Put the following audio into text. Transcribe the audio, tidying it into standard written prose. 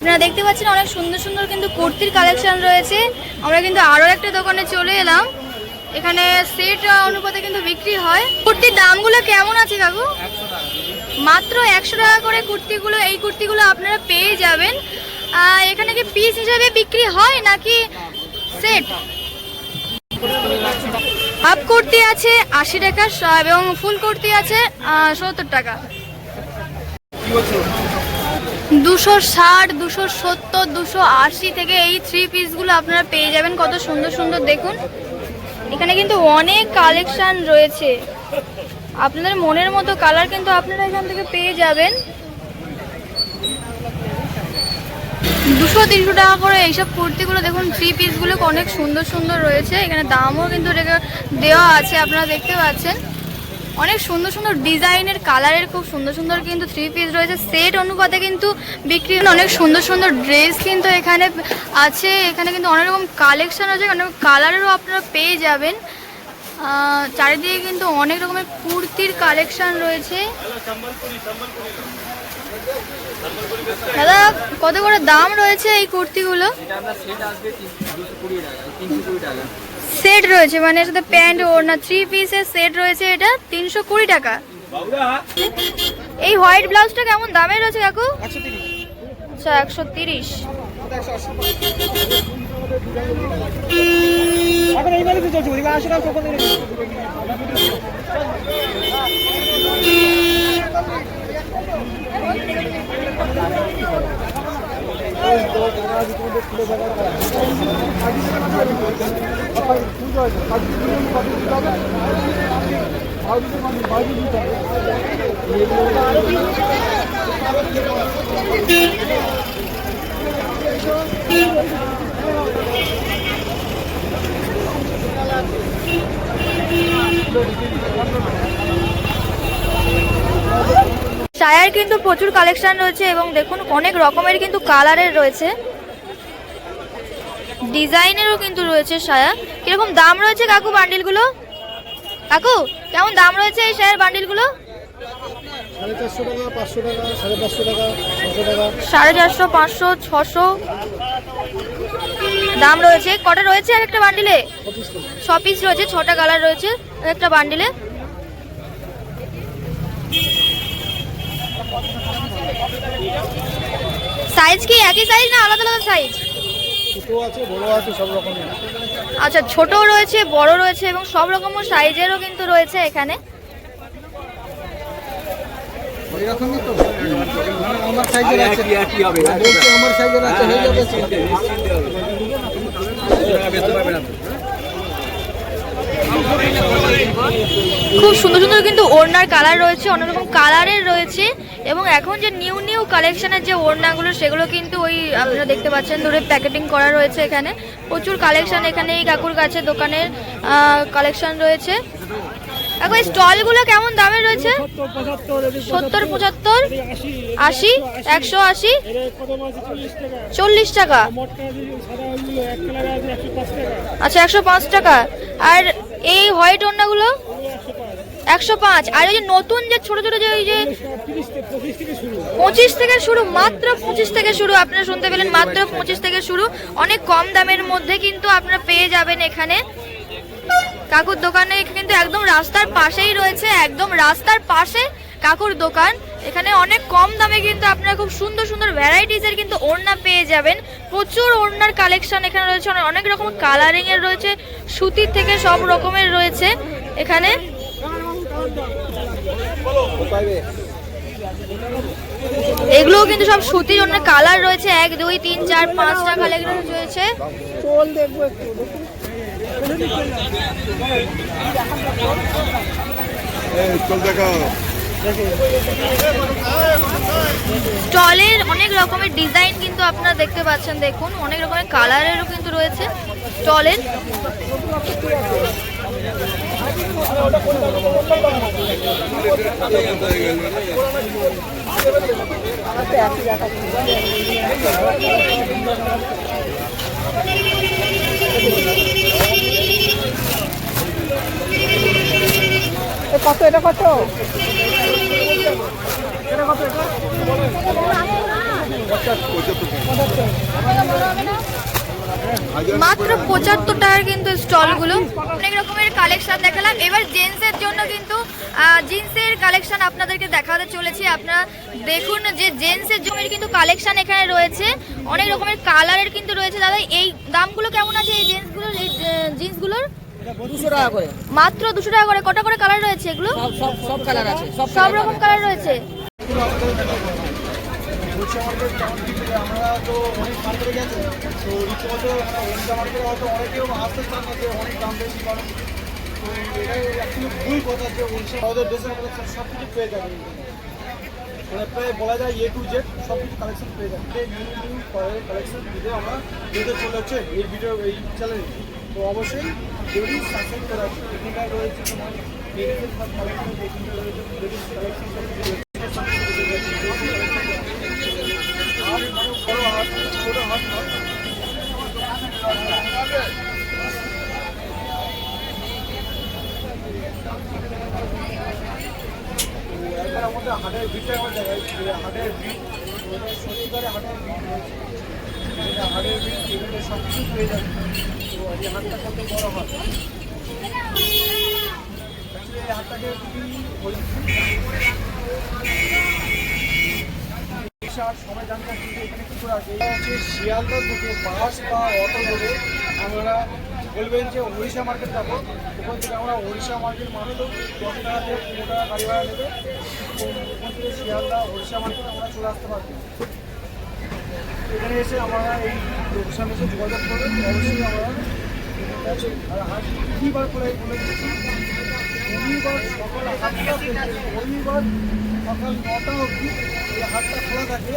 আপনারা দেখতে পাচ্ছেন অনেক সুন্দর সুন্দর কিন্তু কুর্তির কালেকশন রয়েছে। আমরা কিন্তু আরো একটা দোকানে চলে এলাম, এখানে সেট অনুপাতে কিন্তু বিক্রি হয়। কুর্তির দামগুলো কেমন আছে কাকু? মাত্র 100 টাকা করে কুর্তিগুলো। এই কুর্তিগুলো আপনারা পেয়ে যাবেন। এখানে কি পিস হিসাবে বিক্রি হয় নাকি সেট? হাফ কুর্তি আছে 80 টাকা এবং ফুল কুর্তি আছে 70 টাকা। 260, 270, 280 থেকে এই 3 পিসগুলো আপনারা পেয়ে যাবেন। কত সুন্দর সুন্দর দেখুন, এখানে কিন্তু অনেক কালেকশন রয়েছে। আপনাদের মনের মতো কালার কিন্তু আপনারা এখান থেকে পেয়ে যাবেন। 200-300 টাকা করে এইসব কুর্তিগুলো দেখুন, 3 পিসগুলো অনেক সুন্দর সুন্দর রয়েছে। এখানে দামও কিন্তু দেওয়া আছে, আপনারা দেখতে পাচ্ছেন। অনেক সুন্দর সুন্দর ডিজাইনের কালারের খুব সুন্দর সুন্দর কিন্তু 3 পিস রয়েছে। সেট অনুপাতে কিন্তু বিক্রি। অনেক সুন্দর সুন্দর ড্রেস কিন্তু এখানে আছে। এখানে কিন্তু অনেক রকম কালেকশন আছে, অনেক কালারেরও আপনারা পেয়ে যাবেন। চারিদিকে কিন্তু অনেক রকমের কুর্তির কালেকশন রয়েছে। দাদা, কত করে দাম রয়েছে এই কুর্তিগুলো? সেট রয়েছে, মানে সাথে প্যান্ট ওড়না 3 পিসের সেট রয়েছে। এটা 320 টাকা। এই হোয়াইট ব্লাউজটা কেমন দামের রয়েছে কাকু? 130। আচ্ছা, 130। এখন এই মানে তো চলছে, ওদিকে আসে না কখন থেকে। সায়ার কিন্তু প্রচুর কালেকশন রয়েছে এবং দেখুন অনেক রকমের কিন্তু কালারের রয়েছে, ডিজাইনেরও কিন্তু রয়েছে সায়া। কিরকম দাম রয়েছে কাকু বান্ডিলগুলো? কাকু, কেমন দাম রয়েছে এই সায়ার বান্ডিলগুলো? 450 টাকা, 500 টাকা, 550 টাকা, 600 টাকা। 450, 500, 600 দাম রয়েছে। কটা রয়েছে আর একটা বান্ডিলে? 6 পিস রয়েছে, 6টা কালার রয়েছে একটা বান্ডিলে। সাইজ কি একই সাইজ না আলাদা আলাদা সাইজ? ছোট আছে, বড় আছে, সব রকমের। আচ্ছা, ছোট রয়েছে, বড় রয়েছে এবং সব রকমের সাইজেরও কিন্তু রয়েছে এখানে। ওই রকমই তো আমার সাইজের আছে, কি হবে বলতে আমার সাইজের আছে, হয়ে যাবে। খুব সুন্দর সুন্দর কিন্তু ওড়নার কালার রয়েছে, অনেক রকম কালারের রয়েছে এবং এখন যে নিউ নিউ কালেকশনের যে ওড়নাগুলো সেগুলো কিন্তু ওই আপনারা দেখতে পাচ্ছেন ধরে প্যাকেটিং করা রয়েছে। এখানে প্রচুর কালেকশন, এখানে এই কাকুর কাছে দোকানের কালেকশন রয়েছে। এখন এই স্টলগুলো কেমন দামের রয়েছে? 70, 75, 80, 180, 40 টাকা। আচ্ছা, 105 টাকা। আর এই হোয়াইট ওড়নাগুলো 105। আর এই যে নতুন যে ছোট ছোট যে ওই যে 25 থেকে শুরু, মাত্র 25 থেকে শুরু। আপনারা শুনতে পেলেন, মাত্র 25 থেকে শুরু। অনেক কম দামের মধ্যে কিন্তু আপনারা পেয়ে যাবেন এখানে। কাকুর দোকানে কিন্তু একদম রাস্তার পাশেই রয়েছে, একদম রাস্তার পাশে কাকুর দোকান। এখানে অনেক কম দামে কিন্তু আপনারা খুব সুন্দর সুন্দর ভ্যারাইটিসের কিন্তু ওড়না পেয়ে যাবেন। প্রচুর ওড়নার কালেকশন এখানে রয়েছে, অনেক রকম কালারিং এর রয়েছে, সুতির থেকে সব রকমের রয়েছে এখানে। এগুলোও কিন্তু সব সুতির ওড়নার কালার রয়েছে, 1, 2, 3, 4, 5টা কালার রয়েছে। স্টলের অনেক রকমের ডিজাইন কিন্তু আপনারা দেখতে পাচ্ছেন। দেখুন অনেক রকমের কালারেরও কিন্তু রয়েছে স্টলের। কত এটা, কত? মাত্র 75 টাকার কিন্তু স্টলগুলো। অনেক রকমের কালেকশন দেখালাম। এবার জেন্টসের জন্য কিন্তু জিন্সের কালেকশন আপনাদেরকে দেখাতে চলেছি। আপনারা দেখুন যে জেন্টসের জন্য কিন্তু কালেকশন এখানে রয়েছে, অনেক রকমের কালারের কিন্তু রয়েছে। দাদা এই দামগুলো কেমন আছে এই জেন্টসগুলোর, এই জিন্সগুলোর? 200 টাকা করে মাত্র 200 টাকা করে। কটা করে কালার রয়েছে এগুলো? সব কালার আছে, সব রকম কালার রয়েছে। আমরা তো অনেক মার্কেটে গেছি, তো রীতিমতো ওয়েস্টার মার্কেটে হয়তো অনেকেও আসতে চান না যে অনেক দাম বেশি কারণ, তো এটাই অ্যাকচুয়ালি ভুল কথা যে ওদের ড্রেসের কালেকশন সব কিছু পেয়ে যাবে, মানে প্রায় বলা যায় A to Z সব কিছু কালেকশন পেয়ে যাবে। নিউ নিউ কালেকশন ভিডিও আমরা দিতে চলেছে এই ভিডিও এই চ্যানেলে, তো অবশ্যই যদি সাবস্ক্রাইব করা আছে। এখানটায় রয়েছে তোমার লেডিসের সব কালেকশন, এখানটায় রয়েছে লেডিস কালেকশন সব কিছু রয়েছে। বড় হাত ছোট হাত একবার আমাদের হাটের ভিড়টা আমার জায়গায় হাটের ভিড় সত্যিকারে হাটের ভিড় রয়েছে, যেটা হাটের ভিড় এখানে সব কিছু পেয়ে যাবে। তো এই হাটটা কত বড় হাট, এই হাটটাকে সবাই জানতে কিন্তু এখানে কি করে আসে, এটা হচ্ছে শিয়ালদা থেকে বাস বা অটো ধরে আমরা বলবেন যে উড়িষ্যা মার্কেট যাবো, ওখান থেকে আমরা উড়িষ্যা মার্কেট মাত্র 10 টাকা থেকে 15 টাকা গাড়ি ভাড়া নেবে, তো ওখান থেকে শিয়ালদা উড়িষ্যা মার্কেট আমরা চলে আসতে পারবো। এখানে এসে আমরা এই লোকেশন এসে যোগাযোগ করবেন, অবশ্যই আমরা আর হাট কীবার করে বলে দিচ্ছি, রবিবার সকাল 8টা থেকে রবিবার সকাল 9টা অবধি এই হাটটা খোলা থাকে।